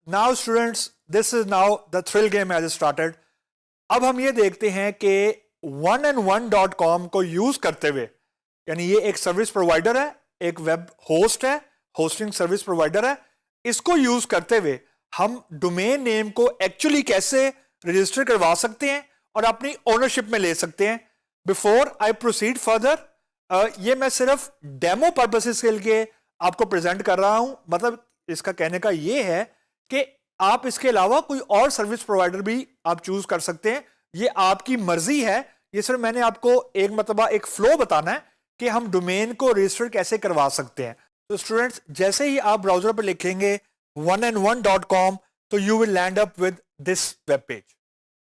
Now students, this is now the thrill game has started. अब हम ये देखते हैं कि 1and1.com को यूज करते हुए, यानी ये एक सर्विस प्रोवाइडर है, एक वेब होस्ट है, होस्टिंग सर्विस प्रोवाइडर है, इसको यूज करते हुए हम डोमेन नेम को एक्चुअली कैसे रजिस्टर करवा सकते हैं और अपनी ओनरशिप में ले सकते हैं। बिफोर आई प्रोसीड फर्दर, ये मैं सिर्फ डेमो पर्पसेस के लिए आपको प्रेजेंट कर रहा हूं। मतलब इसका कहने का ये है कि आप इसके अलावा कोई और सर्विस प्रोवाइडर भी आप चूज कर सकते हैं, ये आपकी मर्जी है। ये सिर्फ मैंने आपको एक मतलब एक फ्लो बताना है कि हम डोमेन को रजिस्टर कैसे करवा सकते हैं। तो स्टूडेंट्स, जैसे ही आप ब्राउजर पर लिखेंगे 1and1.com तो you will land up with this web page.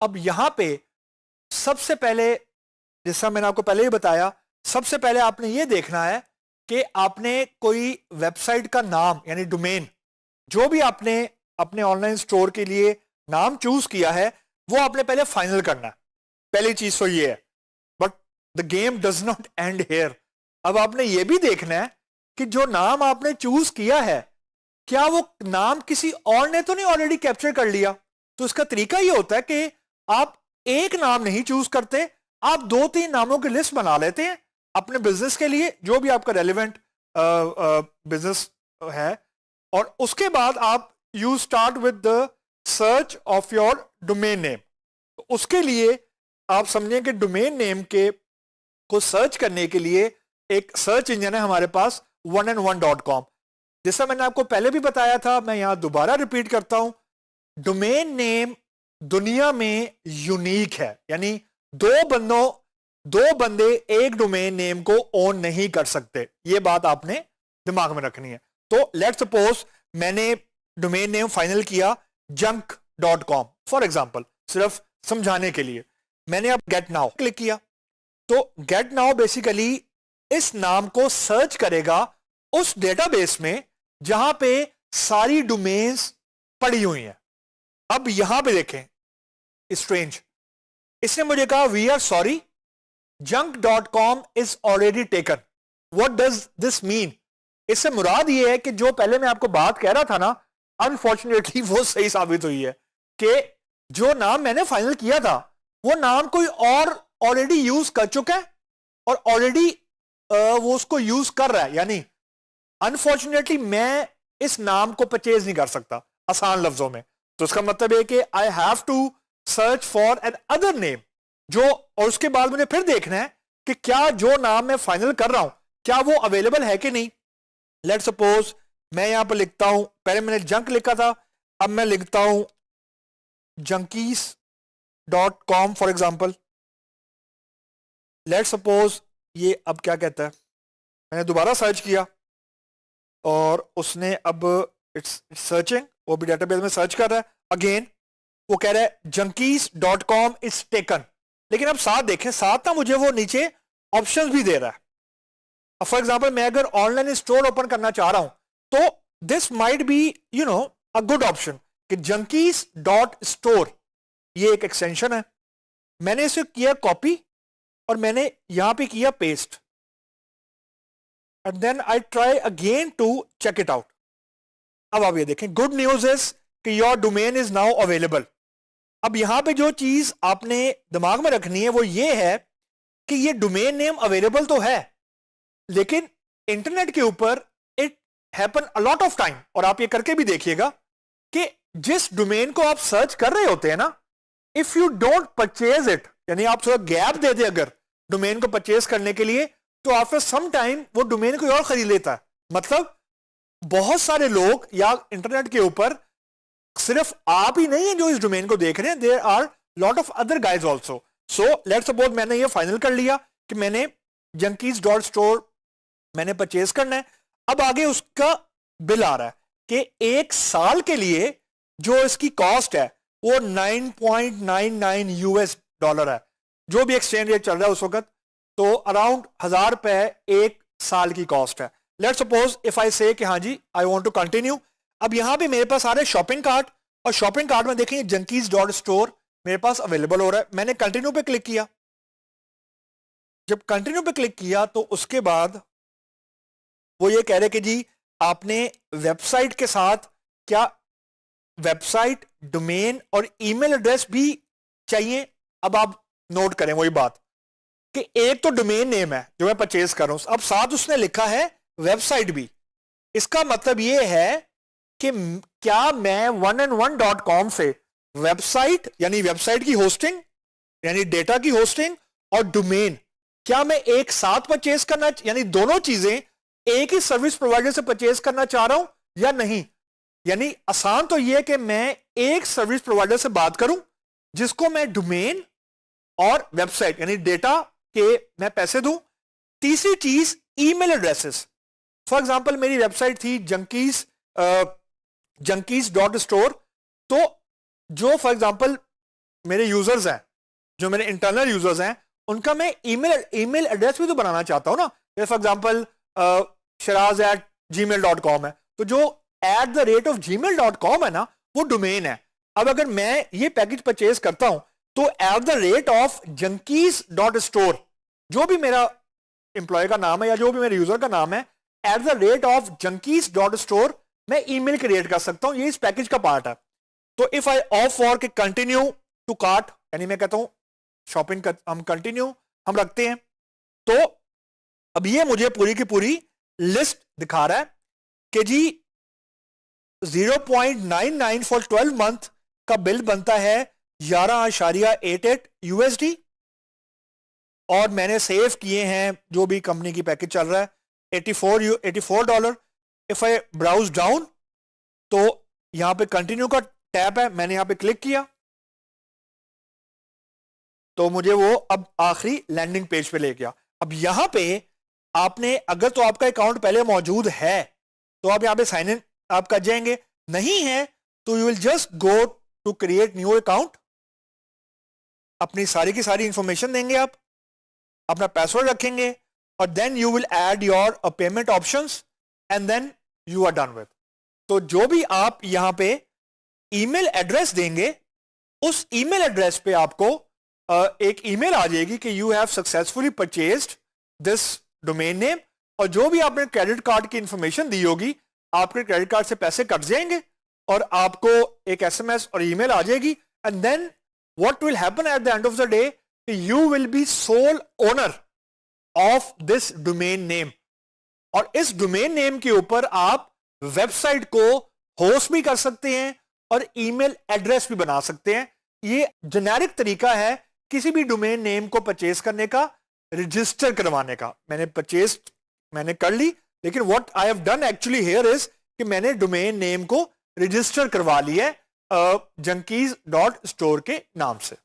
अब यहां पे सबसे पहले, जैसा मैंने आपको पहले ही बताया, सबसे पहले आपने ये देखना है कि आपने कोई वेबसाइट का नाम यानी डोमेन, जो भी आपने अपने ऑनलाइन स्टोर के लिए नाम चूज किया है वो आपने पहले फाइनल करना है। पहली चीज तो ये है, but the game does not and here. अब आपने ये भी देखना है कि जो नाम आपने चूज किया है, क्या वो नाम किसी और ने तो नहीं ऑलरेडी कैप्चर कर लिया। तो इसका तरीका ये होता है कि आप एक नाम नहीं चूज करते, आप 2-3 नामों की लिस्ट बना लेते हैं अपने बिजनेस के लिए, जो भी आपका रेलिवेंट बिजनेस है, और उसके बाद आप you start with the search of your domain name. उसके लिए आप समझें कि डोमेन नेम के को सर्च करने के लिए एक सर्च इंजन है हमारे पास, 1and1.com। जैसा मैंने आपको पहले भी बताया था, मैं यहां दोबारा रिपीट करता हूं, डोमेन नेम दुनिया में यूनिक है, यानी दो बंदे एक डोमेन नेम को ओन नहीं कर सकते। ये बात आपने दिमाग में रखनी है। तो लेट्स सपोज मैंने डोमेन नेम फाइनल किया junk.com फॉर एग्जांपल, सिर्फ समझाने के लिए। मैंने अब गेट नाउ क्लिक किया, तो गेट नाउ बेसिकली इस नाम को सर्च करेगा उस डेटाबेस में जहां पे सारी डोमेन्स पड़ी हुई हैं। अब यहां पे देखें, स्ट्रेंज, इसने मुझे कहा we are sorry, junk.com is already taken. What does this mean? इससे मुराद ये है कि जो पहले मैं आपको बात कह रहा था ना, अनफॉर्चुनेटली वो सही साबित हुई है कि जो नाम मैंने फाइनल किया था वो नाम कोई और ऑलरेडी यूज कर चुका है और ऑलरेडी वो उसको यूज कर रहा है। यानी अनफॉर्चुनेटली मैं इस नाम को परचेज नहीं कर सकता, आसान लफ्जों में। तो इसका मतलब है कि I have to search for another name, जो, और उसके बाद मुझे फिर देखना है कि क्या जो नाम मैं फाइनल कर रहा हूं क्या वो अवेलेबल है कि नहीं। लेट सपोज मैं यहां पर लिखता हूं, पहले मैंने जंक लिखा था, अब मैं लिखता हूं junkies.com for example. Let suppose ये अब क्या कहता है, मैंने दोबारा सर्च किया और उसने अब इट्स सर्चिंग, वो भी डेटाबेस में सर्च कर रहा है। अगेन वो कह रहा है junkies.com इज टेकन। लेकिन अब साथ देखें, साथ ना मुझे वो नीचे ऑप्शंस भी दे रहा है। फॉर एग्जाम्पल मैं अगर ऑनलाइन स्टोर ओपन करना चाह रहा हूं तो this might be a good option कि junkies.store, ये एक एक्सटेंशन है। मैंने इसे किया कॉपी और मैंने यहां पे किया paste, and then I try again to check it out. अब आप ये देखें, गुड न्यूज इज कि your domain is now available. अब यहां पे जो चीज आपने दिमाग में रखनी है वो ये है कि ये डोमेन नेम अवेलेबल तो है, लेकिन इंटरनेट के ऊपर it happen a lot of time, और आप ये करके भी देखिएगा कि जिस डोमेन को आप सर्च कर रहे होते हैं ना, if you don't purchase it, यानी आप थोड़ा गैप दे दे अगर डोमेन को परचेज करने के लिए, तो आफ्टर सम टाइम वो डोमेन कोई और खरीद लेता है। मतलब बहुत सारे लोग या इंटरनेट के ऊपर सिर्फ आप ही नहीं है जो इस डोमेन को देख रहे हैं, there are lot of other guys also. So let's suppose मैंने ये फाइनल कर लिया कि मैंने junkies.store मैंने परचेज करना है। अब आगे उसका बिल आ रहा है कि एक साल के लिए जो इसकी कॉस्ट है वो 9.99 यूएस डॉलर है, जो भी एक्सचेंज रेट चल रहा है उस वक्त, तो अराउंड 1000 रुपए एक साल की कॉस्ट है। लेट्स सपोज इफ आई से कि हाँ जी आई वांट टू कंटिन्यू। अब यहां पे मेरे पास आ रहा है शॉपिंग कार्ट, और शॉपिंग कार्ट में देखेंगे junkies.store मेरे पास अवेलेबल हो रहा है। मैंने कंटिन्यू पे क्लिक किया, जब कंटिन्यू पे क्लिक किया तो उसके बाद वो ये कह रहे कि जी आपने वेबसाइट के साथ क्या वेबसाइट, डोमेन और ईमेल एड्रेस भी चाहिए। अब आप नोट करें वही बात कि एक तो डोमेन नेम है जो मैं परचेज कर रहा हूं, अब साथ उसने लिखा है वेबसाइट भी। इसका मतलब ये है कि क्या मैं oneandone.com से वेबसाइट यानी वेबसाइट की होस्टिंग यानी डेटा की होस्टिंग और डोमेन क्या मैं एक साथ परचेज करना, यानी दोनों चीजें एक ही सर्विस प्रोवाइडर से परचेज करना चाह रहा हूं या नहीं। यानी आसान तो यह कि मैं एक सर्विस प्रोवाइडर से बात करूं जिसको मैं डोमेन और वेबसाइट यानी डेटा के मैं पैसे दूं। तीसरी चीज ईमेल एड्रेसेस। फॉर एग्जांपल मेरी वेबसाइट थी junkies.store, तो जो फॉर एग्जांपल मेरे यूजर्स हैं, जो मेरे इंटरनल यूजर्स हैं, उनका मैं ईमेल एड्रेस भी तो बनाना चाहता हूं ना। जैसे फॉर एग्जांपल shiraz@gmail.com है, तो जो @gmail.com है ना, वो डोमेन है। अब अगर मैं ये पैकेज परचेज करता हूं तो @junkies.store जो भी मेरा एम्प्लॉय का नाम है या जो भी मेरे यूजर का नाम है, @junkies.store मैं ईमेल क्रिएट कर सकता हूं। ये इस पैकेज का पार्ट है। तो इफ आई ऑफ फॉर के कंटिन्यू टू कार्ट, यानी मैं कहता हूं शॉपिंग हम कंटिन्यू हम रखते हैं, तो अब ये मुझे पूरी की पूरी लिस्ट दिखा रहा है कि जी 0.99 फॉर 12 मंथ का बिल बनता है 11.88 USD, और मैंने सेव किए हैं जो भी कंपनी की पैकेज चल रहा है $84। इफ आई ब्राउज डाउन तो यहां पे कंटिन्यू का टैब है, मैंने यहां पे क्लिक किया तो मुझे वो अब आखिरी लैंडिंग पेज पे ले गया। अब यहां पे आपने, अगर तो आपका अकाउंट पहले मौजूद है तो आप यहां पे साइन इन आप कर जाएंगे, नहीं है तो you will just go to create new account, अपनी सारी की सारी इंफॉर्मेशन देंगे, आप अपना पासवर्ड रखेंगे और then you will add your payment options and then you are done with. तो जो भी आप यहां पे ईमेल एड्रेस देंगे, उस ईमेल एड्रेस पे आपको एक ईमेल आ जाएगी कि you have successfully purchased this domain name, और जो भी आपने क्रेडिट कार्ड की इंफॉर्मेशन दी होगी, आपके क्रेडिट कार्ड से पैसे कट जाएंगे और आपको एक SMS और ईमेल आ जाएगी, and then what will happen at the end of the day, you will be sole owner of this domain name. और इस डोमेन नेम के ऊपर आप वेबसाइट को होस्ट भी कर सकते हैं और ईमेल एड्रेस भी बना सकते हैं। ये जेनेरिक तरीका है किसी भी डोमेन नेम को परचेज करने का, रजिस्टर करवाने का। मैंने कर ली, लेकिन what I have done actually here is कि मैंने डोमेन नेम को रजिस्टर करवा लिया है junkies.store के नाम से।